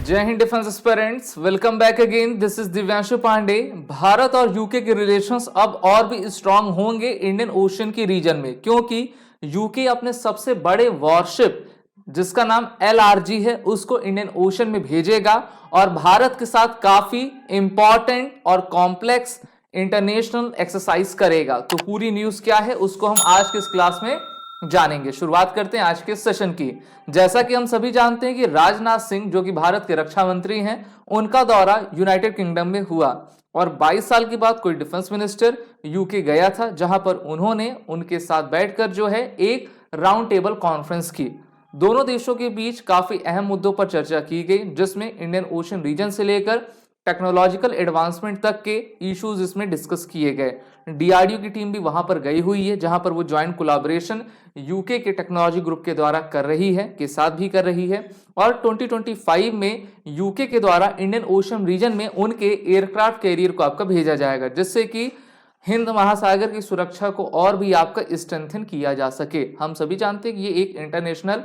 जय Hind defence aspirants, welcome back again. This is Divyanshu Pandey. Bharat और UK के रिलेशंस अब और भी स्ट्रांग होंगे इंडियन ओशन की रीजन में, क्योंकि यूके अपने सबसे बड़े वॉरशिप जिसका नाम LRG है उसको इंडियन ओशन में भेजेगा और भारत के साथ काफी इंपॉर्टेंट और कॉम्प्लेक्स इंटरनेशनल एक्सरसाइज करेगा। तो पूरी न्यूज क्या है उसको हम आज के इस क्लास में जानेंगे। शुरुआत करते हैं आज के सेशन की। जैसा कि हम सभी जानते हैं कि राजनाथ सिंह जो कि भारत के रक्षा मंत्री हैं, उनका दौरा यूनाइटेड किंगडम में हुआ और 22 साल के बाद कोई डिफेंस मिनिस्टर यूके गया था, जहां पर उन्होंने उनके साथ बैठकर जो है एक राउंड टेबल कॉन्फ्रेंस की। दोनों देशों के बीच काफी अहम मुद्दों पर चर्चा की गई, जिसमें इंडियन ओशन रीजन से लेकर टेक्नोलॉजिकल एडवांसमेंट तक के इश्यूज इसमें डिस्कस किए गए। डीआरडीओ की टीम भी वहां पर गई हुई है, जहां पर वो ज्वाइंट कोलैबोरेशन यूके के टेक्नोलॉजी ग्रुप के द्वारा कर रही है, के साथ भी कर रही है। और 2025 में यूके के द्वारा इंडियन ओशन रीजन में उनके एयरक्राफ्ट कैरियर को आपका भेजा जाएगा, जिससे कि हिंद महासागर की सुरक्षा को और भी आपका स्ट्रेंथन किया जा सके। हम सभी जानते हैं कि ये एक इंटरनेशनल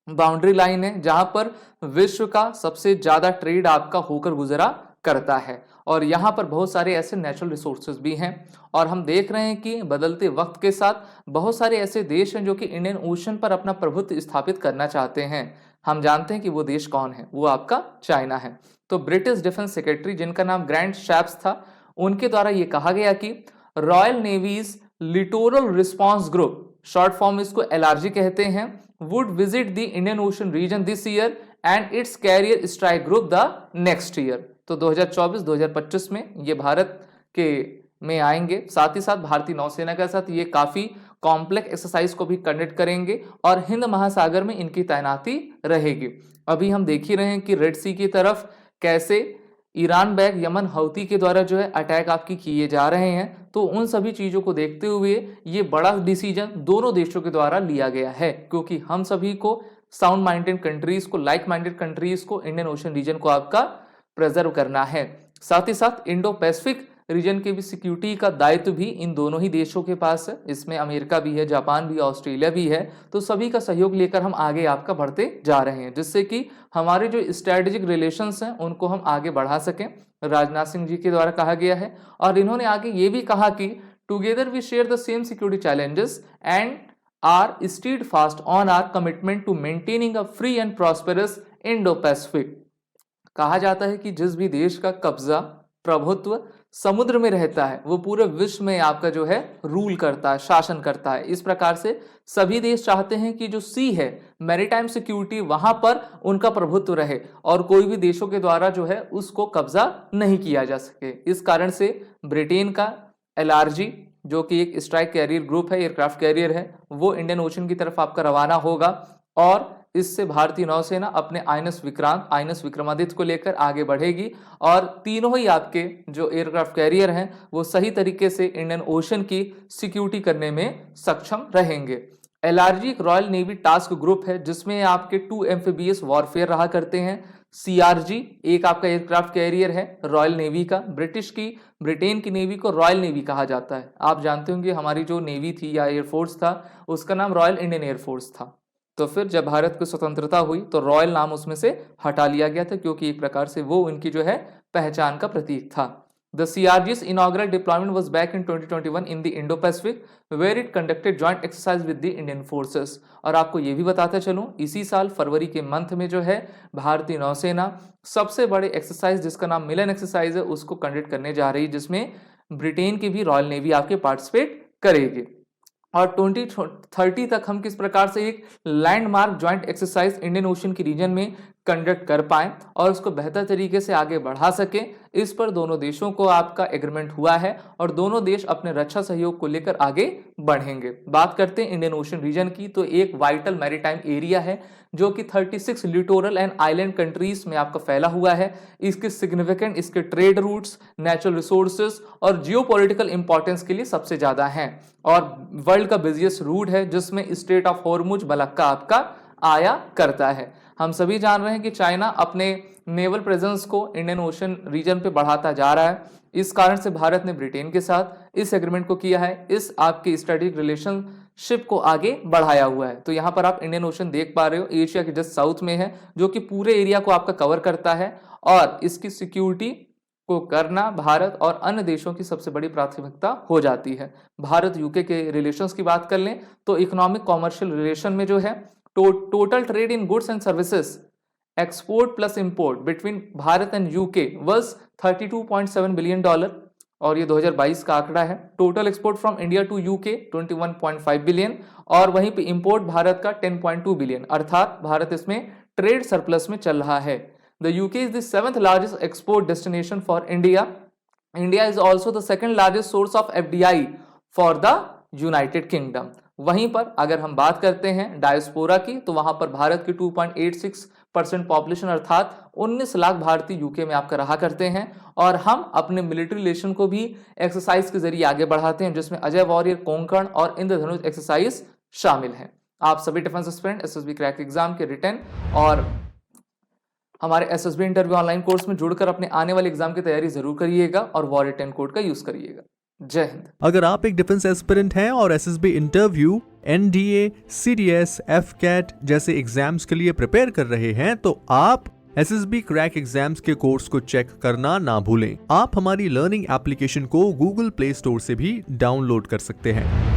बाउंड्री लाइन है, जहां पर विश्व का सबसे ज्यादा ट्रेड आपका होकर गुजरा करता है और यहाँ पर बहुत सारे ऐसे नेचुरल रिसोर्सेज भी हैं। और हम देख रहे हैं कि बदलते वक्त के साथ बहुत सारे ऐसे देश हैं जो कि इंडियन ओशन पर अपना प्रभुत्व स्थापित करना चाहते हैं। हम जानते हैं कि वो देश कौन है, वो आपका चाइना है। तो ब्रिटिश डिफेंस सेक्रेटरी जिनका नाम ग्रैंड शैप्स था, उनके द्वारा ये कहा गया कि royal navy's littoral response group, short form इसको LRG कहते हैं, would visit the Indian ocean region this year and its carrier strike group the next year. तो 2024-2025 में ये भारत के में आएंगे। साथ ही साथ भारतीय नौसेना के साथ ये काफी कॉम्प्लेक्स एक्सरसाइज को भी कंडक्ट करेंगे और हिंद महासागर में इनकी तैनाती रहेगी। अभी हम देख ही रहे हैं कि रेड सी की तरफ कैसे ईरान बैक यमन हौती के द्वारा जो है अटैक आपकी किए जा रहे हैं। तो उन सभी चीजों को देखते हुए ये बड़ा डिसीजन दोनों देशों के द्वारा लिया गया है, क्योंकि हम सभी को साउंड माइंडेड कंट्रीज को, लाइक माइंडेड कंट्रीज को इंडियन ओशन रीजन को आपका प्रिजर्व करना है। साथ ही साथ इंडो पैसिफिक रीजन के भी सिक्योरिटी का दायित्व भी इन दोनों ही देशों के पास है। इसमें अमेरिका भी है, जापान भी, ऑस्ट्रेलिया भी है। तो सभी का सहयोग लेकर हम आगे आपका बढ़ते जा रहे हैं, जिससे कि हमारे जो स्ट्रेटेजिक रिलेशंस हैं उनको हम आगे बढ़ा सकें। राजनाथ सिंह जी के द्वारा कहा गया है और इन्होंने आगे ये भी कहा कि together we share the same security challenges and are steadfast on our commitment to maintaining a free and prosperous Indo Pacific. कहा जाता है कि जिस भी देश का कब्जा, प्रभुत्व समुद्र में रहता है, वो पूरे विश्व में आपका जो है रूल करता है, शासन करता है। इस प्रकार से सभी देश चाहते हैं कि जो सी है, मैरीटाइम सिक्योरिटी, वहां पर उनका प्रभुत्व रहे और कोई भी देशों के द्वारा जो है उसको कब्जा नहीं किया जा सके। इस कारण से ब्रिटेन का LRG जो कि एक स्ट्राइक कैरियर ग्रुप है, एयरक्राफ्ट कैरियर है, वो इंडियन ओशन की तरफ आपका रवाना होगा और इससे भारतीय नौसेना अपने आईएनएस विक्रमादित्य को लेकर आगे बढ़ेगी और तीनों ही आपके जो एयरक्राफ्ट कैरियर हैं वो सही तरीके से इंडियन ओशन की सिक्योरिटी करने में सक्षम रहेंगे। LRG एक रॉयल नेवी टास्क ग्रुप है जिसमें आपके 2 एम्फीबियस वॉरफेयर रहा करते हैं। CRG एक आपका एयरक्राफ्ट कैरियर है रॉयल नेवी का। ब्रिटेन की नेवी को रॉयल नेवी कहा जाता है। आप जानते होंगे हमारी जो नेवी थी या एयरफोर्स था उसका नाम रॉयल इंडियन एयरफोर्स था। तो फिर जब भारत को स्वतंत्रता हुई तो रॉयल नाम उसमें से हटा लिया गया था, क्योंकि एक प्रकार से वो उनकी जो है पहचान का प्रतीक था। The CRG's inaugural deployment was back in 2021 in the Indo-Pacific, where it conducted joint exercise with the Indian forces। और आपको ये भी बताते चलूं, इसी साल फरवरी के मंथ में जो है भारतीय नौसेना सबसे बड़े एक्सरसाइज जिसका नाम मिलन एक्सरसाइज है उसको कंडक्ट करने जा रही है, जिसमें ब्रिटेन की भी रॉयल नेवी आपके पार्टिसिपेट करेगी। और 2030 तक हम किस प्रकार से एक landmark joint exercise Indian ocean की रीजन में कंडक्ट कर पाएं और उसको बेहतर तरीके से आगे बढ़ा सकें, इस पर दोनों देशों को आपका एग्रीमेंट हुआ है और दोनों देश अपने रक्षा सहयोग को लेकर आगे बढ़ेंगे। बात करते हैं इंडियन ओशन रीजन की, तो एक वाइटल मैरीटाइम एरिया है जो कि 36 लिटोरल एंड आइलैंड कंट्रीज में आपका फैला हुआ है। इसके सिग्निफिकेंट, इसके ट्रेड रूट्स, नेचुरल रिसोर्सेज और जियोपॉलिटिकल इंपॉर्टेंस के लिए सबसे ज्यादा हैं और वर्ल्ड का बिजिएस्ट रूट है जिसमें स्ट्रेट ऑफ हॉर्मुज मलक्का आपका आया करता है। हम सभी जान रहे हैं कि चाइना अपने नेवल प्रेजेंस को इंडियन ओशन रीजन पे बढ़ाता जा रहा है। इस कारण से भारत ने ब्रिटेन के साथ इस एग्रीमेंट को किया है। इस आपके स्ट्रेटेजिक रिलेशन शिप को आगे बढ़ाया हुआ है। तो यहाँ पर आप इंडियन ओशन देख पा रहे हो, एशिया के जस्ट साउथ में है, जो कि पूरे एरिया को आपका कवर करता है और इसकी सिक्योरिटी को करना भारत और अन्य देशों की सबसे बड़ी प्राथमिकता हो जाती है। भारत यूके के रिलेशंस की बात कर लें तो इकोनॉमिक कॉमर्शियल रिलेशन में जो है total trade in goods and services export plus import between Bharat and UK was $32.7 billion और ये 2022 का आंकड़ा है। Total export from India to UK 21.5 billion और वहीं पे इंपोर्ट भारत का 10.2 बिलियन, अर्थात भारत इसमें ट्रेड सरप्लस में चल रहा है। The UK is the 7th largest export destination for India. India is also the second largest source of FDI for the United Kingdom. वहीं पर अगर हम बात करते हैं डायस्पोरा की तो वहां पर भारत की 2.86% पॉपुलेशन अर्थात 19 लाख भारतीय यूके में आपका रहा करते हैं और हम अपने मिलिट्री रिलेशन को भी एक्सरसाइज के जरिए आगे बढ़ाते हैं, जिसमें अजय वॉरियर कोंकण और इंद्रधनुष एक्सरसाइज शामिल हैं। आप सभी defence aspirant SSB crack exam के रिटन और हमारे एसएसबी इंटरव्यू ऑनलाइन कोर्स में जुड़कर अपने आने वाले एग्जाम की तैयारी जरूर करिएगा और वॉरियर 10 कोड का यूज करिएगा। जय हिंद। अगर आप एक डिफेंस एस्पिरेंट हैं और SSB interview, NDA, CDS, AFCAT जैसे एग्जाम्स के लिए प्रिपेयर कर रहे हैं तो आप एसएसबी क्रैक एग्जाम्स के कोर्स को चेक करना ना भूलें। आप हमारी लर्निंग एप्लीकेशन को गूगल प्ले स्टोर से भी डाउनलोड कर सकते हैं।